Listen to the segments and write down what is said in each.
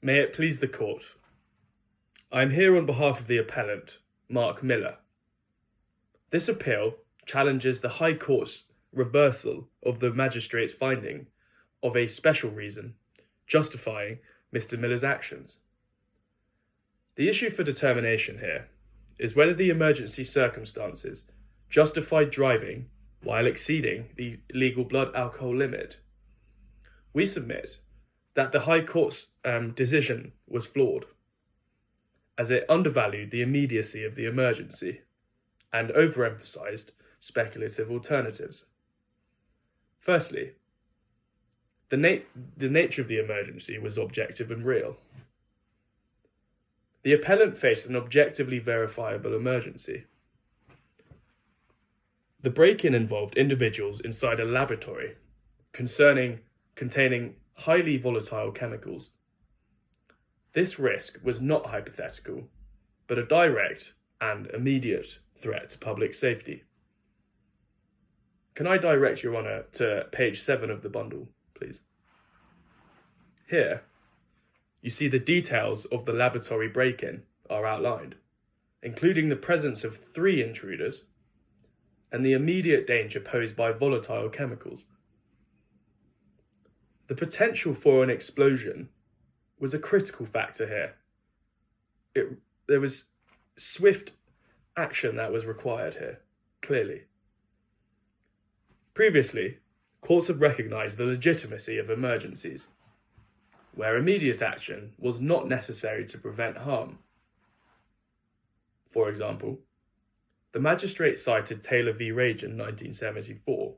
May it please the court. I am here on behalf of the appellant, Mark Miller. This appeal challenges the High Court's reversal of the magistrate's finding of a special reason justifying Mr. Miller's actions. The issue for determination here is whether the emergency circumstances justified driving while exceeding the legal blood alcohol limit. We submit that the High Court's decision was flawed, as it undervalued the immediacy of the emergency and overemphasised speculative alternatives. Firstly, the nature of the emergency was objective and real. The appellant faced an objectively verifiable emergency. The break-in involved individuals inside a laboratory containing highly volatile chemicals. This risk was not hypothetical, but a direct and immediate threat to public safety. Can I direct Your Honour to page 7 of the bundle, please? Here, you see the details of the laboratory break-in are outlined, including the presence of 3 intruders and the immediate danger posed by volatile chemicals. The potential for an explosion was a critical factor here. There was swift action that was required here, clearly. Previously, courts have recognised the legitimacy of emergencies, where immediate action was not necessary to prevent harm. For example, the magistrate cited Taylor v. Rajan 1974,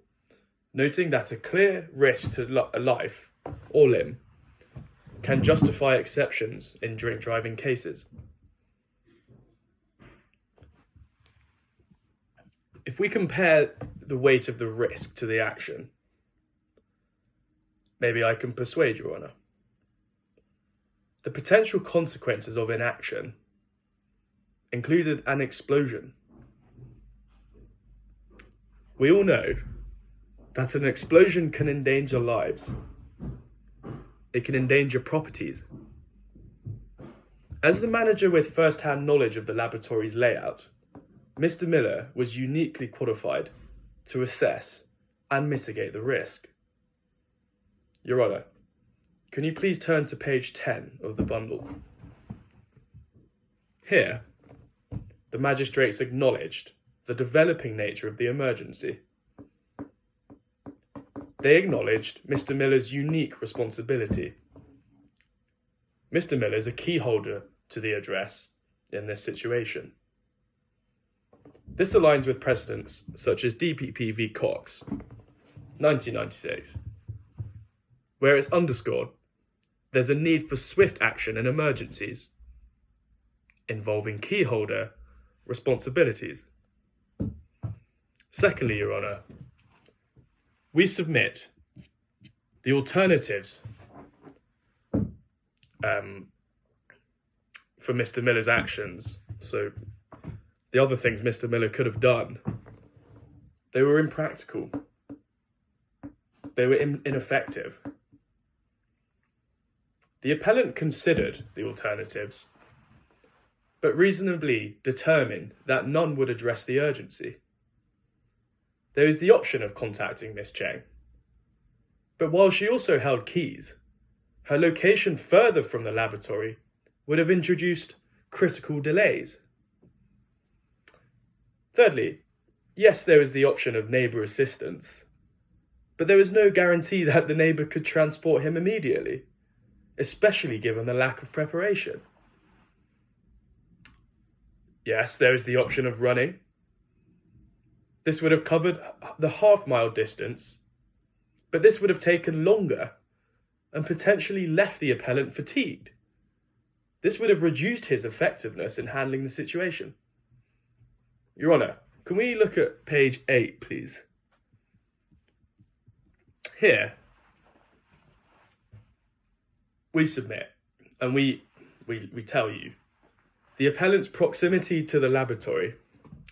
noting that a clear risk to life or limb can justify exceptions in drink driving cases. If we compare the weight of the risk to the action, maybe I can persuade Your Honour. The potential consequences of inaction included an explosion. We all know that an explosion can endanger lives. It can endanger properties. As the manager with first-hand knowledge of the laboratory's layout, Mr. Miller was uniquely qualified to assess and mitigate the risk. Your Honour, can you please turn to page 10 of the bundle? Here, the magistrates acknowledged the developing nature of the emergency. They acknowledged Mr. Miller's unique responsibility. Mr. Miller is a key holder to the address in this situation. This aligns with precedents such as DPP v. Cox, 1996, where it's underscored there's a need for swift action in emergencies involving key holder responsibilities. Secondly, Your Honour, we submit the alternatives for Mr. Miller's actions. So the other things Mr. Miller could have done, they were impractical. They were ineffective. The appellant considered the alternatives, but reasonably determined that none would address the urgency. There is the option of contacting Miss Cheng, but while she also held keys, her location further from the laboratory would have introduced critical delays. Thirdly, yes, there is the option of neighbour assistance, but there was no guarantee that the neighbour could transport him immediately, especially given the lack of preparation. Yes, there is the option of running. This would have covered the half-mile distance, but this would have taken longer and potentially left the appellant fatigued. This would have reduced his effectiveness in handling the situation. Your Honour, can we look at page 8, please? Here, we submit, and we tell you, the appellant's proximity to the laboratory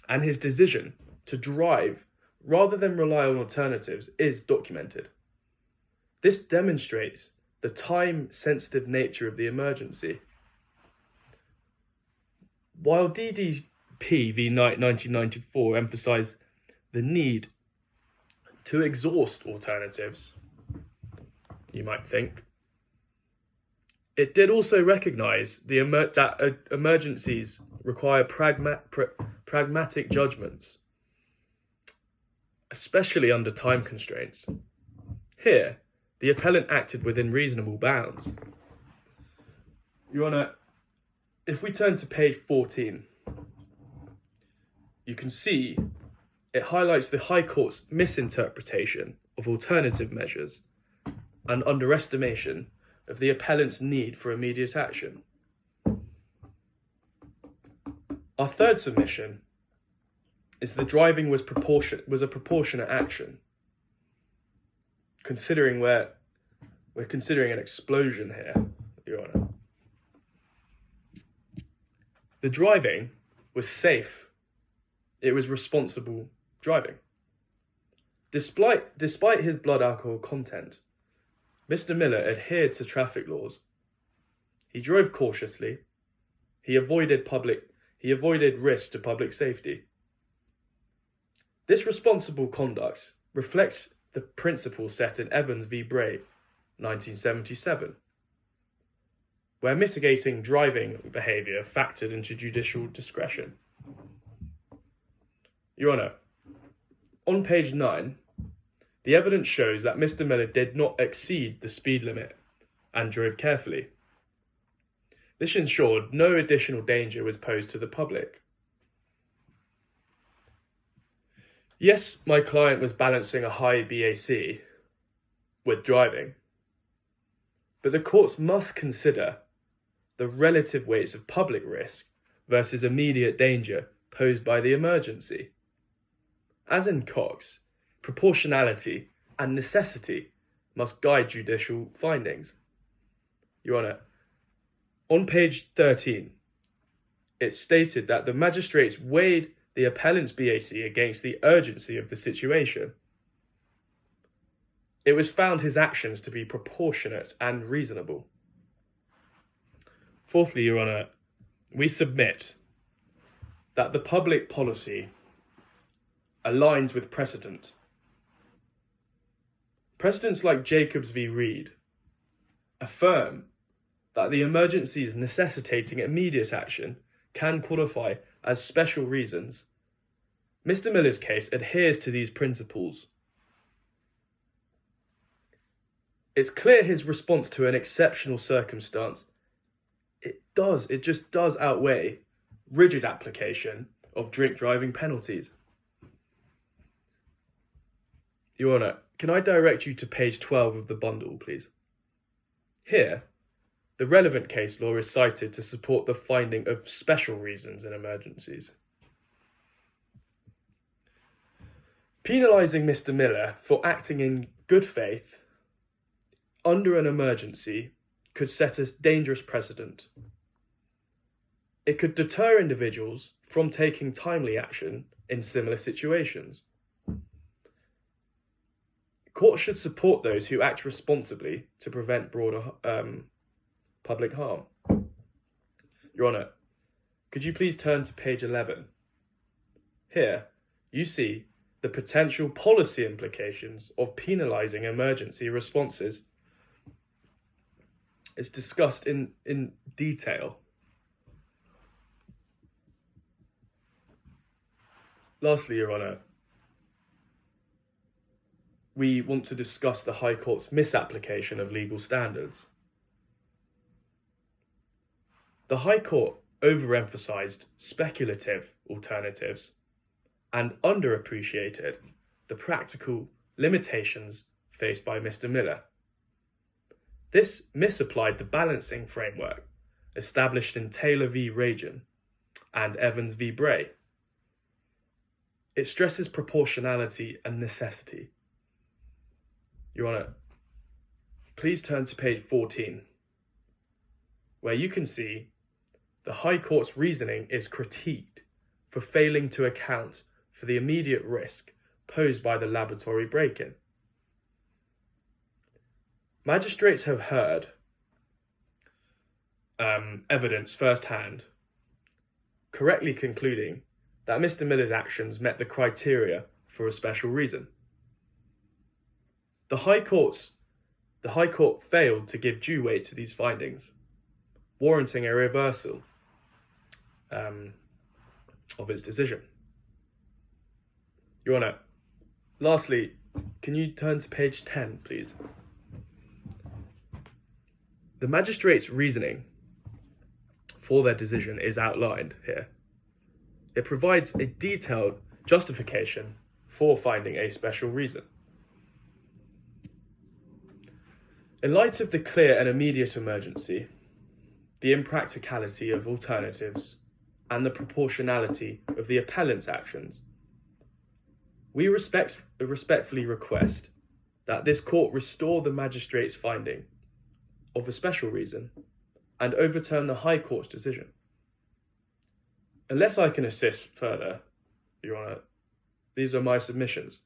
and his decision to drive rather than rely on alternatives is documented. This demonstrates the time-sensitive nature of the emergency. While DDP v. Knight 1994 emphasised the need to exhaust alternatives, you might think, it did also recognise that emergencies require pragmatic judgments, especially under time constraints. Here, the appellant acted within reasonable bounds. Your Honour, if we turn to page 14, you can see it highlights the High Court's misinterpretation of alternative measures and underestimation of the appellant's need for immediate action. Our third submission is the driving was a proportionate action. Considering we're considering an explosion here, Your Honour. The driving was safe. It was responsible driving. Despite his blood alcohol content, Mr. Miller adhered to traffic laws. He drove cautiously. He avoided risk to public safety. This responsible conduct reflects the principle set in Evans v. Bray, 1977, where mitigating driving behaviour factored into judicial discretion. Your Honour, on page 9, the evidence shows that Mr. Miller did not exceed the speed limit and drove carefully. This ensured no additional danger was posed to the public. Yes, my client was balancing a high BAC with driving, but the courts must consider the relative weights of public risk versus immediate danger posed by the emergency. As in Cox, proportionality and necessity must guide judicial findings. Your Honour, on page 13, it's stated that the magistrates weighed the appellant's BAC against the urgency of the situation. It was found his actions to be proportionate and reasonable. Fourthly, Your Honour, we submit that the public policy aligns with precedent. Precedents like Jacobs v. Reed affirm that the emergencies necessitating immediate action can qualify as special reasons. Mr. Miller's case adheres to these principles. It's clear his response to an exceptional circumstance, it just does outweigh rigid application of drink driving penalties. Your Honour, can I direct you to page 12 of the bundle, please? Here, the relevant case law is cited to support the finding of special reasons in emergencies. Penalising Mr. Miller for acting in good faith under an emergency could set a dangerous precedent. It could deter individuals from taking timely action in similar situations. Courts should support those who act responsibly to prevent broader public harm. Your Honour, could you please turn to page 11? Here, you see the potential policy implications of penalising emergency responses. It's discussed in detail. Lastly, Your Honour, we want to discuss the High Court's misapplication of legal standards. The High Court overemphasised speculative alternatives and underappreciated the practical limitations faced by Mr. Miller. This misapplied the balancing framework established in Taylor v. Rajan and Evans v. Bray. It stresses proportionality and necessity. Your Honour, please turn to page 14, where you can see the High Court's reasoning is critiqued for failing to account for the immediate risk posed by the laboratory break-in. Magistrates have heard evidence firsthand, correctly concluding that Mr. Miller's actions met the criteria for a special reason. The High Court failed to give due weight to these findings, warranting a reversal of its decision. Your Honour, lastly, can you turn to page 10, please? The magistrate's reasoning for their decision is outlined here. It provides a detailed justification for finding a special reason. In light of the clear and immediate emergency, the impracticality of alternatives, and the proportionality of the appellant's actions, we respectfully request that this court restore the magistrate's finding of a special reason and overturn the High Court's decision. Unless I can assist further, Your Honour, these are my submissions.